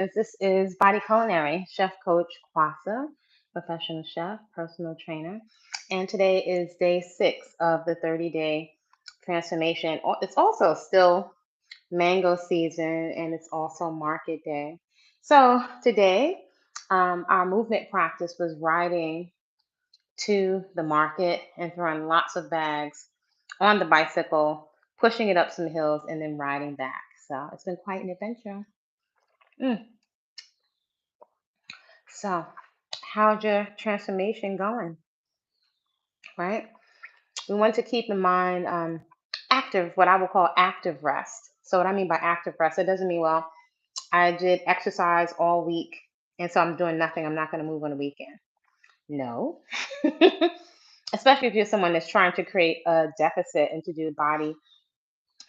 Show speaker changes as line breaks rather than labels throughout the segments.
This is Body Culinary, Chef Coach Kwasa, professional chef, personal trainer. And today is day 6 of the 30-day transformation. It's also still mango season and it's also market day. So today, our movement practice was riding to the market and throwing lots of bags on the bicycle, pushing it up some hills, and then riding back. So it's been quite an adventure. Mm. So, how's your transformation going? Right? We want to keep the mind active, what I would call active rest. So, what I mean by active rest, it doesn't mean, well, I did exercise all week and so I'm doing nothing. I'm not going to move on the weekend. No. Especially if you're someone that's trying to create a deficit and to do body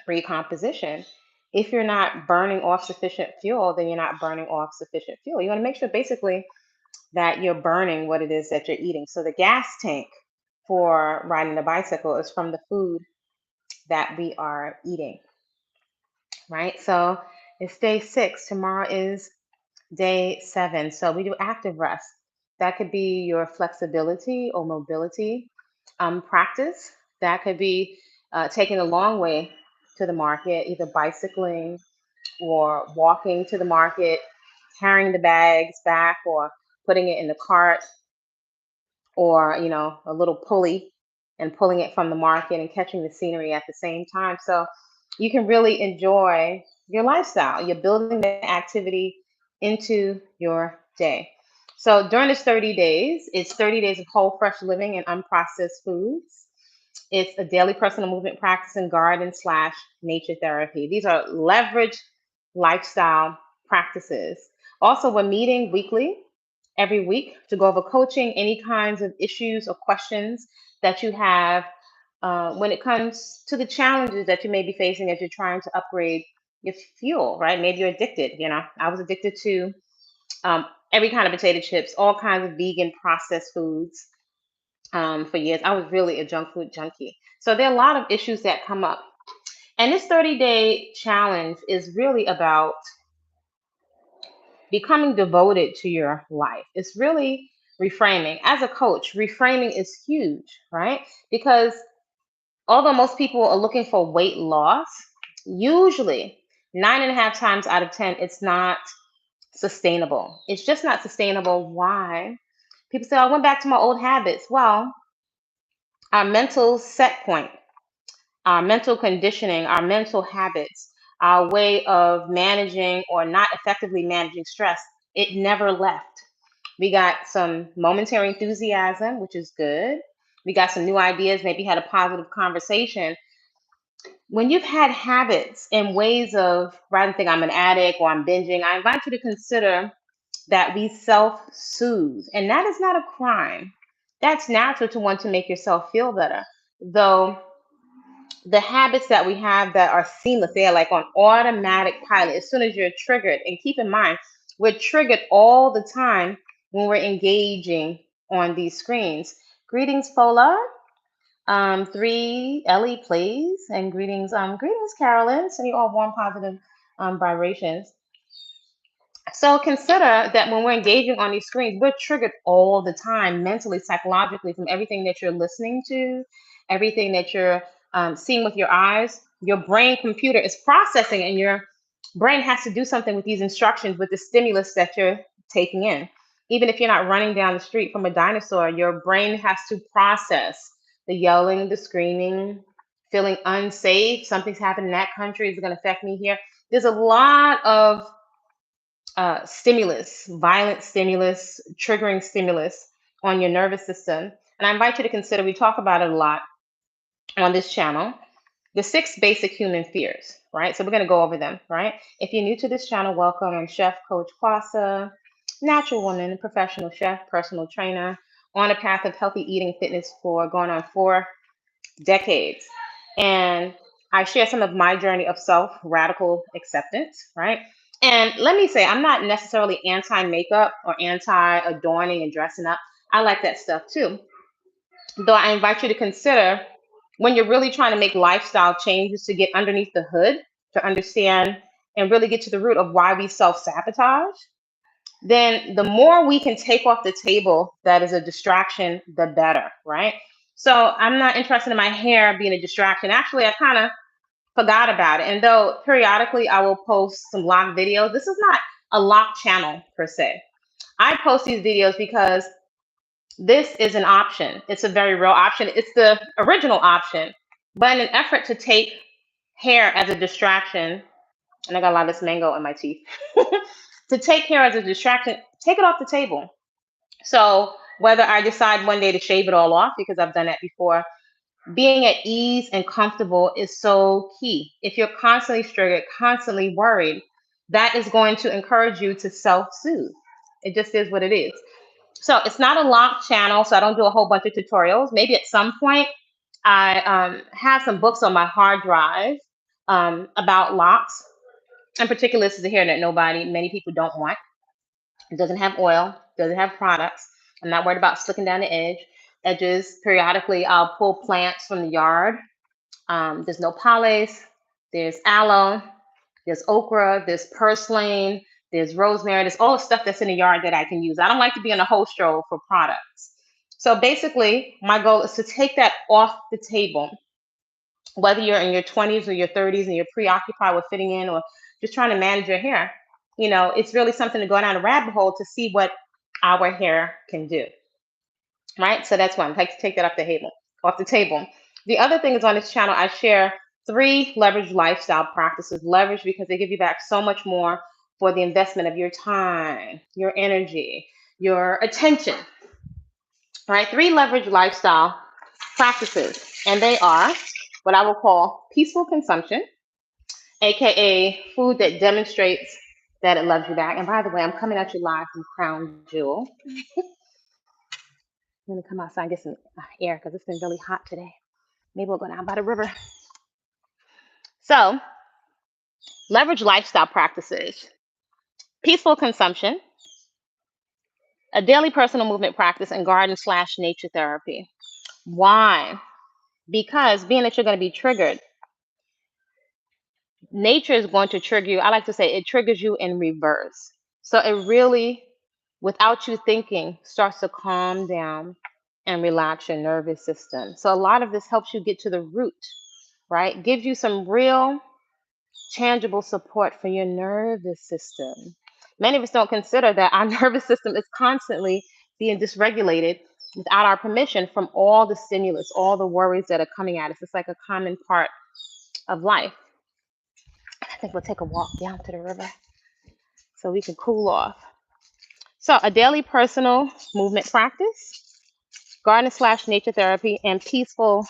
recomposition. If you're not burning off sufficient fuel, then you're not burning off sufficient fuel. You want to make sure basically that you're burning what it is that you're eating. So the gas tank for riding the bicycle is from the food that we are eating, right? So it's day 6. Tomorrow is day 7. So we do active rest. That could be your flexibility or mobility practice. That could be taking a long way to the market, either bicycling or walking to the market, carrying the bags back or putting it in the cart or a little pulley and pulling it from the market and catching the scenery at the same time, so you can really enjoy your lifestyle. You're building the activity into your day. So during this 30 days, it's 30 days of whole fresh living and unprocessed foods. It's a daily personal movement practice and garden slash nature therapy. These are leverage lifestyle practices. Also, we're meeting weekly, every week, to go over coaching, any kinds of issues or questions that you have when it comes to the challenges that you may be facing as you're trying to upgrade your fuel, right? Maybe you're addicted. I was addicted to every kind of potato chips, all kinds of vegan processed foods for years. I was really a junk food junkie. So there are a lot of issues that come up. And this 30-day challenge is really about becoming devoted to your life. It's really reframing. As a coach, reframing is huge, right? Because although most people are looking for weight loss, usually 9.5 times out of 10, it's not sustainable. It's just not sustainable. Why? People say, I went back to my old habits. Well, our mental set point, our mental conditioning, our mental habits, our way of managing or not effectively managing stress, it never left. We got some momentary enthusiasm, which is good. We got some new ideas, maybe had a positive conversation. When you've had habits and ways of, rather than think I'm an addict or I'm binging, I invite you to consider that we self soothe. And that is not a crime. That's natural to want to make yourself feel better. Though the habits that we have that are seamless, they are like on automatic pilot as soon as you're triggered. And keep in mind, we're triggered all the time when we're engaging on these screens. Greetings, Fola. 3 Ellie plays, and greetings, Carolyn. Send you all warm, positive vibrations. So consider that when we're engaging on these screens, we're triggered all the time, mentally, psychologically, from everything that you're listening to, everything that you're seeing with your eyes. Your brain computer is processing, and your brain has to do something with these instructions, with the stimulus that you're taking in. Even if you're not running down the street from a dinosaur, your brain has to process the yelling, the screaming, feeling unsafe. Something's happened in that country. Is it going to affect me here? There's a lot of stimulus, violent stimulus, triggering stimulus on your nervous system. And I invite you to consider, we talk about it a lot on this channel, the 6 basic human fears, right? So we're going to go over them, right? If you're new to this channel, welcome. I'm Chef Coach Kwasa, natural woman, professional chef, personal trainer, on a path of healthy eating fitness for going on 4 decades. And I share some of my journey of self radical acceptance, right? And let me say, I'm not necessarily anti makeup or anti adorning and dressing up. I like that stuff too. Though I invite you to consider, when you're really trying to make lifestyle changes, to get underneath the hood, to understand and really get to the root of why we self-sabotage, then the more we can take off the table that is a distraction, the better, right? So I'm not interested in my hair being a distraction. Actually, I kind of forgot about it. And though periodically I will post some lock videos, this is not a lock channel per se. I post these videos because this is an option. It's a very real option. It's the original option. But in an effort to take hair as a distraction, and I got a lot of this mango in my teeth, to take hair as a distraction, take it off the table. So whether I decide one day to shave it all off, because I've done that before, being at ease and comfortable is so key. If you're constantly triggered, constantly worried, that is going to encourage you to self-soothe. It just is what it is. So it's not a locked channel, so I don't do a whole bunch of tutorials. Maybe at some point I have some books on my hard drive about locks. In particular, this is a hair that many people don't want. It doesn't have oil, doesn't have products. I'm not worried about slicking down the edges. Periodically, I'll pull plants from the yard. There's nopales, there's aloe, there's okra, there's purslane, there's rosemary, there's all the stuff that's in the yard that I can use. I don't like to be on a whole stroll for products. So basically, my goal is to take that off the table, whether you're in your 20s or your 30s and you're preoccupied with fitting in or just trying to manage your hair. It's really something to go down a rabbit hole to see what our hair can do. Right? So that's one. I like to take that off the table. The other thing is, on this channel, I share 3 leverage lifestyle practices. Leverage because they give you back so much more for the investment of your time, your energy, your attention. Right? 3 leverage lifestyle practices. And they are what I will call peaceful consumption, aka food that demonstrates that it loves you back. And by the way, I'm coming at you live from Crown Jewel. I'm gonna come outside and get some air because it's been really hot today. Maybe we'll go down by the river. So, leverage lifestyle practices, peaceful consumption, a daily personal movement practice, and garden/nature therapy. Why? Because being that you're going to be triggered, nature is going to trigger you. I like to say it triggers you in reverse. So it really, without you thinking, starts to calm down and relax your nervous system. So a lot of this helps you get to the root, right? Gives you some real tangible support for your nervous system. Many of us don't consider that our nervous system is constantly being dysregulated without our permission from all the stimulus, all the worries that are coming at us. It's like a common part of life. I think we'll take a walk down to the river so we can cool off. So a daily personal movement practice, garden/nature therapy, and peaceful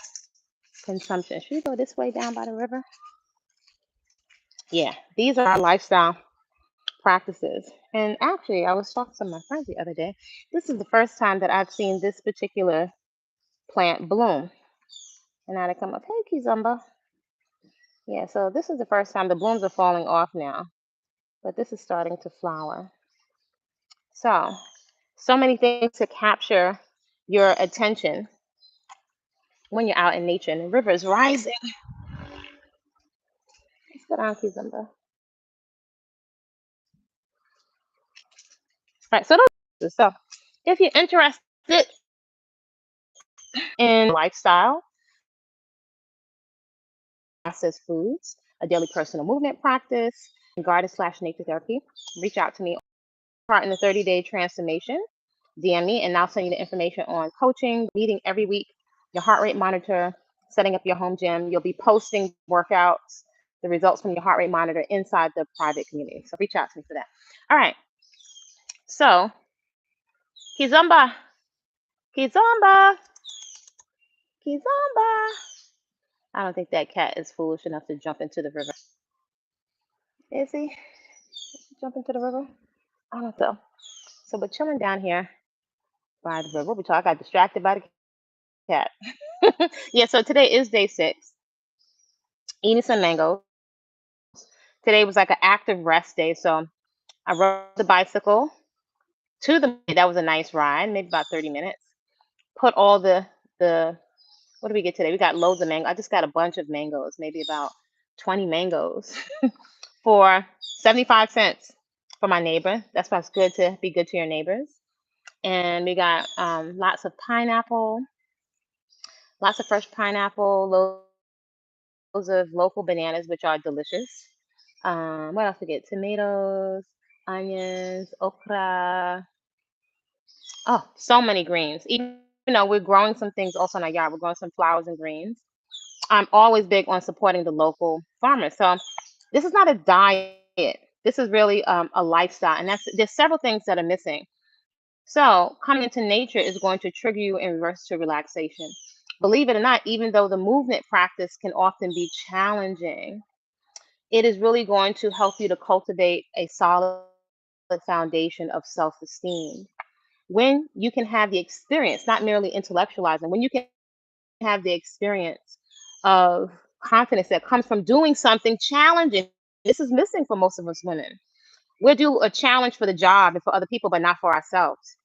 consumption. Should we go this way down by the river? Yeah, these are our lifestyle practices. And actually, I was talking to my friends the other day. This is the first time that I've seen this particular plant bloom. And now they come up, hey, Kizumba. Yeah, so this is the first time. The blooms are falling off now, but this is starting to flower. So many things to capture your attention when you're out in nature and the river is rising. Let's go down, Kizumba. Right, so if you're interested in lifestyle, processed foods, a daily personal movement practice, and garden/nature therapy, reach out to me. Part in the 30-day transformation, DM me, and I'll send you the information on coaching, meeting every week, your heart rate monitor, setting up your home gym. You'll be posting workouts, the results from your heart rate monitor inside the private community. So reach out to me for that. All right. So, Kizumba, Kizumba, Kizumba. I don't think that cat is foolish enough to jump into the river. Is he? Jump into the river? I don't know. So we're chilling down here by the river. I got distracted by the cat. Yeah, so today is day 6. Eating some mangoes. Today was like an active rest day. So I rode the bicycle to that was a nice ride, maybe about 30 minutes. Put all the what do we get today? We got loads of mango. I just got a bunch of mangoes, maybe about 20 mangoes. for 75 cents for my neighbor. That's why it's good to be good to your neighbors. And we got lots of pineapple, lots of fresh pineapple, loads of local bananas, which are delicious. What else we get? Tomatoes, onions, okra. Oh, so many greens. Even though we're growing some things also in our yard, we're growing some flowers and greens. I'm always big on supporting the local farmers. So this is not a diet. This is really a lifestyle, and there's several things that are missing. So coming into nature is going to trigger you in reverse to relaxation. Believe it or not, even though the movement practice can often be challenging, it is really going to help you to cultivate a solid foundation of self-esteem. When you can have the experience, not merely intellectualizing, when you can have the experience of confidence that comes from doing something challenging. This is missing for most of us women. We'll do a challenge for the job and for other people, but not for ourselves.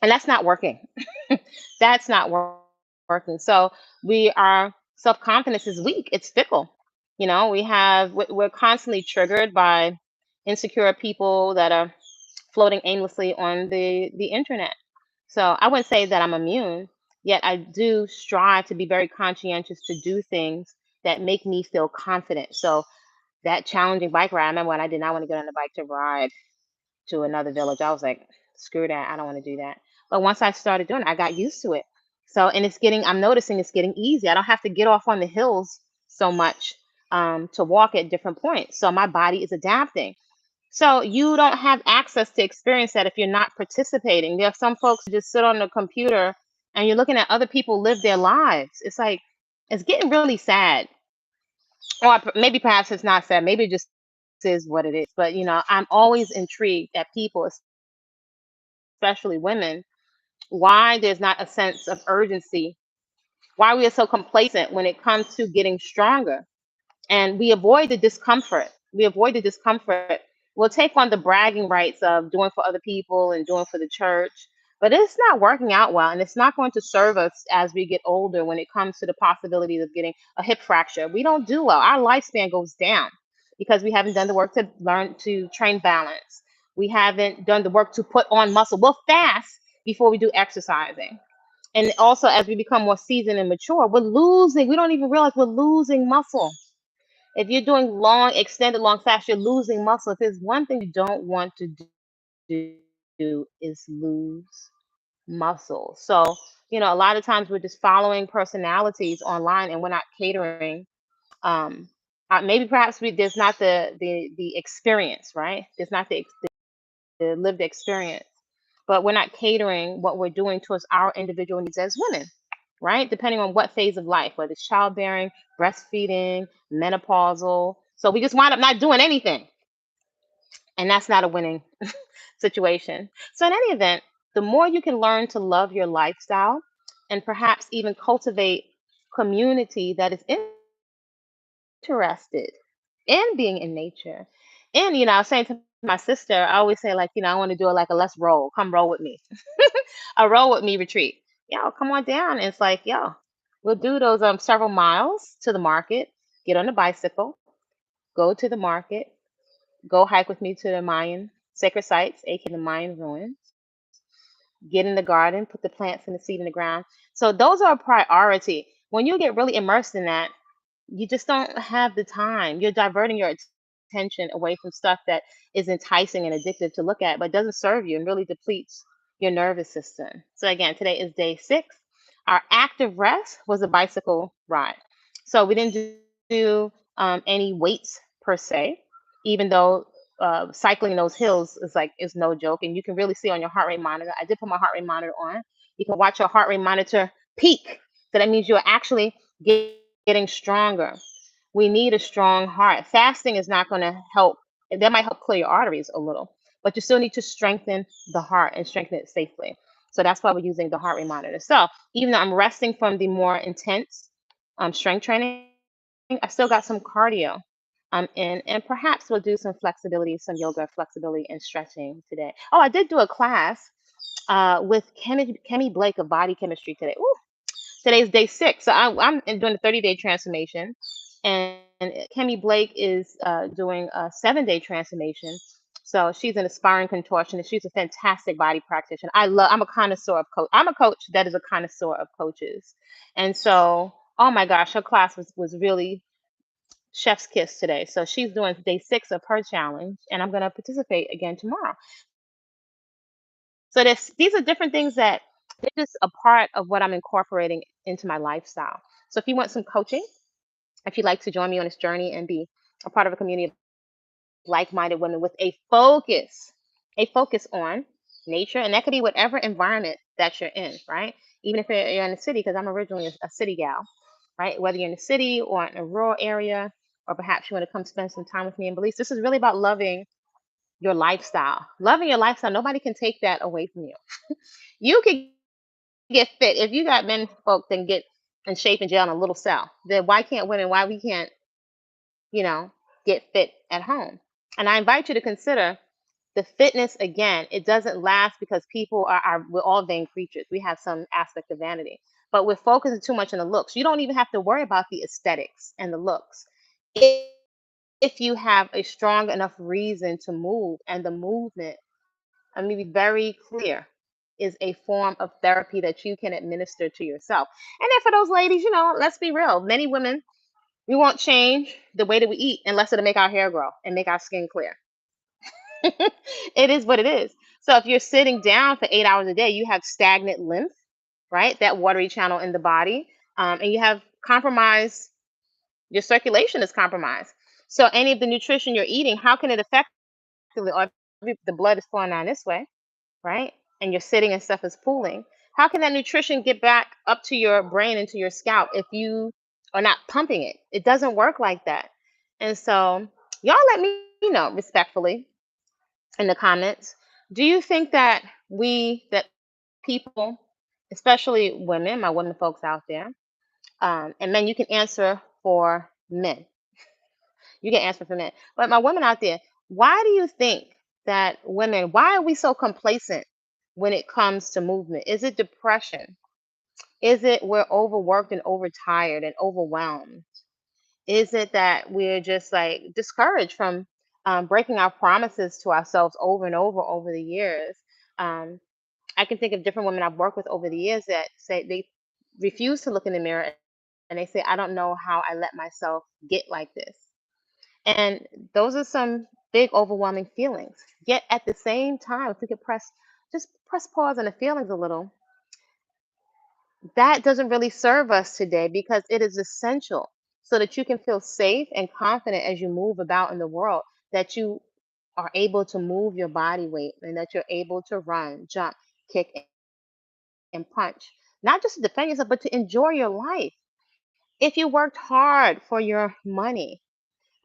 And that's not working. That's not working. So we our self confidence is weak. It's fickle. We're constantly triggered by insecure people that are floating aimlessly on the internet. So I wouldn't say that I'm immune, yet I do strive to be very conscientious to do things that make me feel confident. So that challenging bike ride, I remember when I did not want to get on the bike to ride to another village. I was like, screw that. I don't want to do that. But once I started doing it, I got used to it. So, and I'm noticing it's getting easy. I don't have to get off on the hills so much to walk at different points. So my body is adapting. So you don't have access to experience that if you're not participating. There are some folks who just sit on the computer and you're looking at other people live their lives. It's like, it's getting really sad. Or maybe perhaps it's not sad. Maybe it just is what it is. But, I'm always intrigued at people, especially women, why there's not a sense of urgency, why we are so complacent when it comes to getting stronger. And we avoid the discomfort. We avoid the discomfort. We'll take on the bragging rights of doing for other people and doing for the church, but it's not working out well, and it's not going to serve us as we get older when it comes to the possibilities of getting a hip fracture. We don't do well. Our lifespan goes down because we haven't done the work to learn to train balance. We haven't done the work to put on muscle. We'll fast before we do exercising. And also, as we become more seasoned and mature, we don't even realize we're losing muscle. If you're doing long, extended long fast, you're losing muscle. If there's one thing you don't want to do is lose muscle. So, a lot of times we're just following personalities online and we're not catering. Um, Maybe perhaps there's not the experience, right? There's not the lived experience, but we're not catering what we're doing towards our individual needs as women, right? Depending on what phase of life, whether it's childbearing, breastfeeding, menopausal. So we just wind up not doing anything. And that's not a winning situation. So, in any event, the more you can learn to love your lifestyle and perhaps even cultivate community that is interested in being in nature. And, I was saying to my sister, I always say, like, I want to do it like a let's roll, come roll with me, a roll with me retreat. Yo, come on down. And it's like, yo, we'll do those several miles to the market, get on the bicycle, go to the market, go hike with me to the Mayan sacred sites, aka the Mayan ruins, get in the garden, put the plants and the seed in the ground. So those are a priority. When you get really immersed in that, you just don't have the time. You're diverting your attention away from stuff that is enticing and addictive to look at, but doesn't serve you and really depletes your nervous system. So again, today is day 6. Our active rest was a bicycle ride. So we didn't do any weights per se, even though cycling those hills is no joke, and you can really see on your heart rate monitor. I did put my heart rate monitor on. You can watch your heart rate monitor peak. So that means you're actually getting stronger. We need a strong heart. Fasting is not going to help. That might help clear your arteries a little, but you still need to strengthen the heart and strengthen it safely. So that's why we're using the heart rate monitor. So even though I'm resting from the more intense strength training, I still got some cardio in, and perhaps we'll do some flexibility, some yoga flexibility and stretching today. Oh, I did do a class with Kemi Blake of body chemistry today. Ooh, today's day 6. So I'm doing a 30-day transformation. And Kemi Blake is doing a 7-day transformation. So she's an aspiring contortionist. She's a fantastic body practitioner. I'm a connoisseur of coach. I'm a coach that is a connoisseur of coaches. And so, oh my gosh, her class was really chef's kiss today. So she's doing day 6 of her challenge, and I'm going to participate again tomorrow. So these are different things that they're just a part of what I'm incorporating into my lifestyle. So if you want some coaching, if you'd like to join me on this journey and be a part of a community of like-minded women with a focus on nature and equity, whatever environment that you're in, right? Even if you're in the city, because I'm originally a city gal, right? Whether you're in the city or in a rural area, or perhaps you want to come spend some time with me in Belize, this is really about loving your lifestyle. Loving your lifestyle, nobody can take that away from you. You can get fit. If you got men folk that can get in shape in jail in a little cell, then why can't women, why we can't, you know, get fit at home? And I invite you to consider the fitness again. It doesn't last because we're all vain creatures. We have some aspect of vanity, but we're focusing too much on the looks. You don't even have to worry about the aesthetics and the looks. If, if you have a strong enough reason to move, and the movement, let me be very clear, is a form of therapy that you can administer to yourself. And then for those ladies, let's be real. Many women, we won't change the way that we eat unless it'll make our hair grow and make our skin clear. It is what it is. So if you're sitting down for 8 hours a day, you have stagnant lymph, right? That watery channel in the body, and you have compromised. Your circulation is compromised. So any of the nutrition you're eating, how can it affect or the blood is flowing down this way, right? And you're sitting and stuff is pooling. How can that nutrition get back up to your brain and to your scalp if you are not pumping it? It doesn't work like that. And so, y'all let me know respectfully in the comments. Do you think that that people, especially women, my women folks out there, and men, you can answer for men. You can answer for men. But my women out there, why do you think that women, why are we so complacent when it comes to movement? Is it depression? Is it we're overworked and overtired and overwhelmed? Is it that we're just like discouraged from breaking our promises to ourselves over and over the years? Um, I can think of different women I've worked with over the years that say they refuse to look in the mirror and they say, I don't know how I let myself get like this. And those are some big, overwhelming feelings. Yet at the same time, if we could just press pause on the feelings a little, that doesn't really serve us today because it is essential so that you can feel safe and confident as you move about in the world, that you are able to move your body weight and that you're able to run, jump, kick, and punch. Not just to defend yourself, but to enjoy your life. If you worked hard for your money,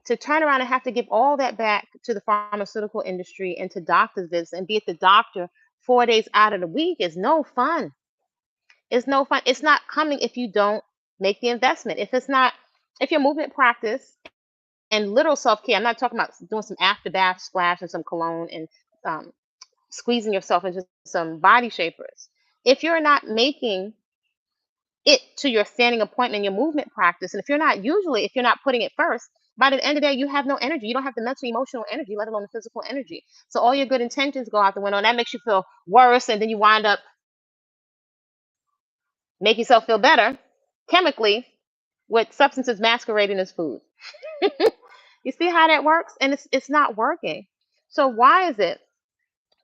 to turn around and have to give all that back to the pharmaceutical industry and to doctor's visits and be at the doctor 4 days out of the week is no fun. It's no fun. It's not coming if you don't make the investment. If your movement practice and literal self care, I'm not talking about doing some after bath splash and some cologne and um, squeezing yourself into some body shapers. If you're not making it to your standing appointment, your movement practice, and if you're not putting it first, by the end of the day, you have no energy. You don't have the mental, emotional energy, let alone the physical energy. So all your good intentions go out the window, and that makes you feel worse, and then you wind up make yourself feel better chemically with substances masquerading as food. You see how that works? And it's not working. So why is it?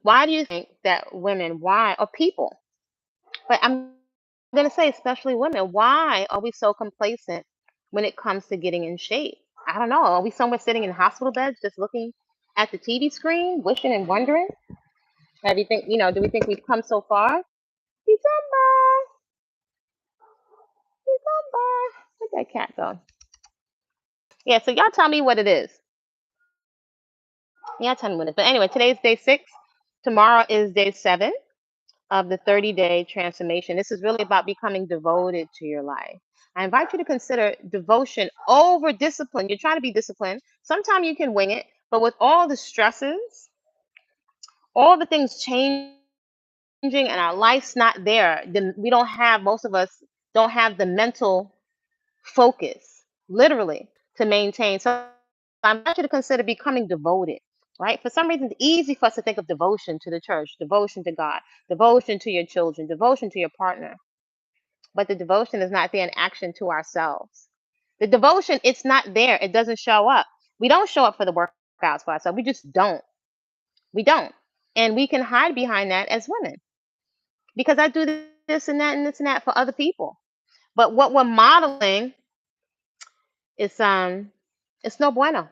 Why do you think that women, why, or people, but I'm going to say especially women, why are we so complacent when it comes to getting in shape? I don't know. Are we somewhere sitting in hospital beds just looking at the TV screen, wishing and wondering? Do we think we've come so far? December, December. Where'd that cat go? Yeah, so y'all tell me what it is. Yeah, tell me what it is. But anyway, today's day 6. Tomorrow is day 7 of the 30-day transformation. This is really about becoming devoted to your life. I invite you to consider devotion over discipline. You're trying to be disciplined. Sometimes you can wing it, but with all the stresses, all the things changing, and our life's not there, then most of us don't have the mental focus, literally, to maintain. So I invite you to consider becoming devoted, right? For some reason, it's easy for us to think of devotion to the church, devotion to God, devotion to your children, devotion to your partner. But the devotion is not there in action to ourselves. The devotion, it's not there. It doesn't show up. We don't show up for the workouts for ourselves. We just don't. We don't. And we can hide behind that as women because I do this and that and this and that for other people. But what we're modeling is it's no bueno.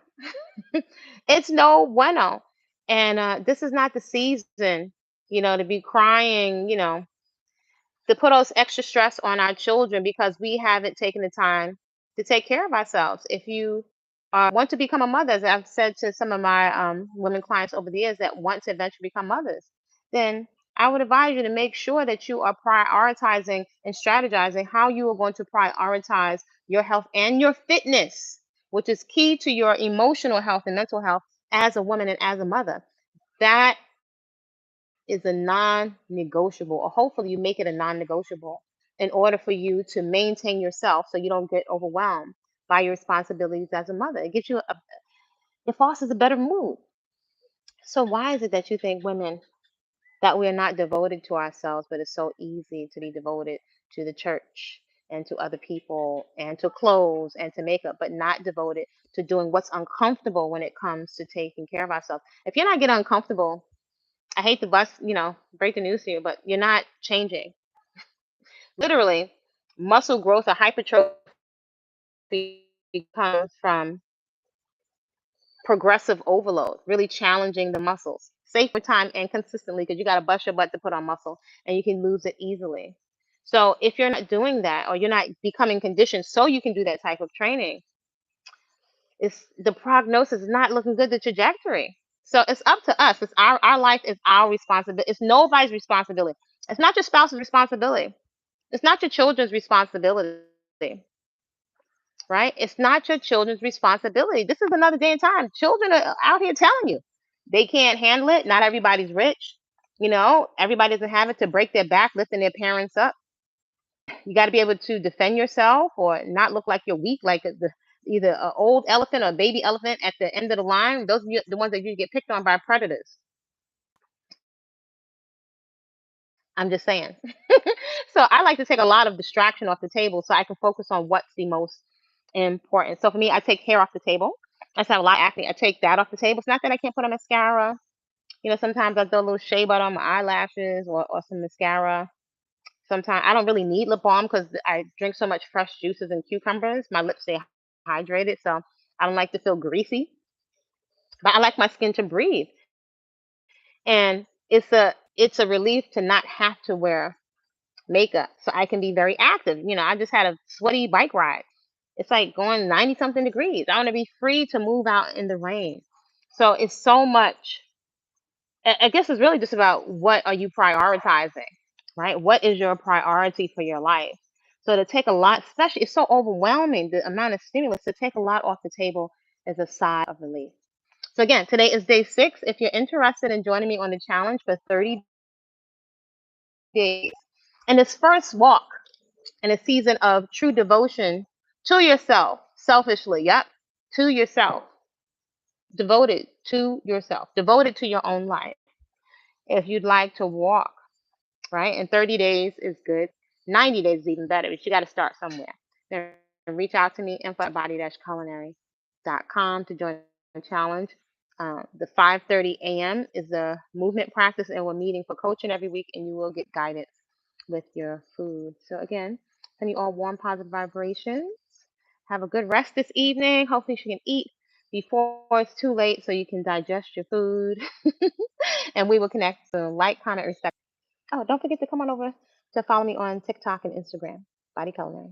It's no bueno. And this is not the season, to be crying, to put those extra stress on our children because we haven't taken the time to take care of ourselves. If you want to become a mother, as I've said to some of my women clients over the years that want to eventually become mothers, then I would advise you to make sure that you are prioritizing and strategizing how you are going to prioritize your health and your fitness, which is key to your emotional health and mental health as a woman and as a mother. That is a non-negotiable, or hopefully you make it a non-negotiable in order for you to maintain yourself so you don't get overwhelmed by your responsibilities as a mother. It fosters a better mood. So why is it that you think women that we are not devoted to ourselves, but it's so easy to be devoted to the church and to other people and to clothes and to makeup, but not devoted to doing what's uncomfortable when it comes to taking care of ourselves? If you're not getting uncomfortable, I hate to break the news to you, but you're not changing. Literally, muscle growth or hypertrophy comes from progressive overload, really challenging the muscles, safe for time and consistently, because you got to bust your butt to put on muscle and you can lose it easily. So if you're not doing that or you're not becoming conditioned so you can do that type of training, it's the prognosis is not looking good, the trajectory. So it's up to us. It's our life is our responsibility. It's nobody's responsibility. It's not your spouse's responsibility. It's not your children's responsibility, right? It's not your children's responsibility. This is another day and time. Children are out here telling you they can't handle it. Not everybody's rich. Everybody doesn't have it to break their back lifting their parents up. You got to be able to defend yourself or not look like you're weak, like either an old elephant or a baby elephant at the end of the line. Those are the ones that you get picked on by predators. I'm just saying. So I like to take a lot of distraction off the table so I can focus on what's the most important. So for me, I take hair off the table. I just have a lot of acne. I take that off the table. It's not that I can't put on mascara. Sometimes I throw a little shea butter on my eyelashes or some mascara. Sometimes I don't really need lip balm because I drink so much fresh juices and cucumbers. My lips stay hydrated, so I don't like to feel greasy. But I like my skin to breathe, and it's a relief to not have to wear makeup, so I can be very active. I just had a sweaty bike ride. It's like going 90 something degrees. I want to be free to move out in the rain. So it's so much. I guess it's really just about what are you prioritizing, right? What is your priority for your life? So to take a lot, especially it's so overwhelming, the amount of stimulus, to take a lot off the table is a sigh of relief. So again, today is day 6. If you're interested in joining me on the challenge for 30 days, and this first walk in a season of true devotion to yourself, selfishly, yep, to yourself, devoted to your own life. If you'd like to walk, right, and 30 days is good, 90 days is even better, but you got to start somewhere. Then reach out to me, info@body-culinary.com to join the challenge. The 5:30 a.m. is a movement practice, and we're meeting for coaching every week, and you will get guidance with your food. So again, send you all warm, positive vibrations. Have a good rest this evening. Hopefully, you can eat before it's too late so you can digest your food. And we will connect soon. Like, comment, respect. Oh, don't forget to come on over to follow me on TikTok and Instagram, Body Culinary.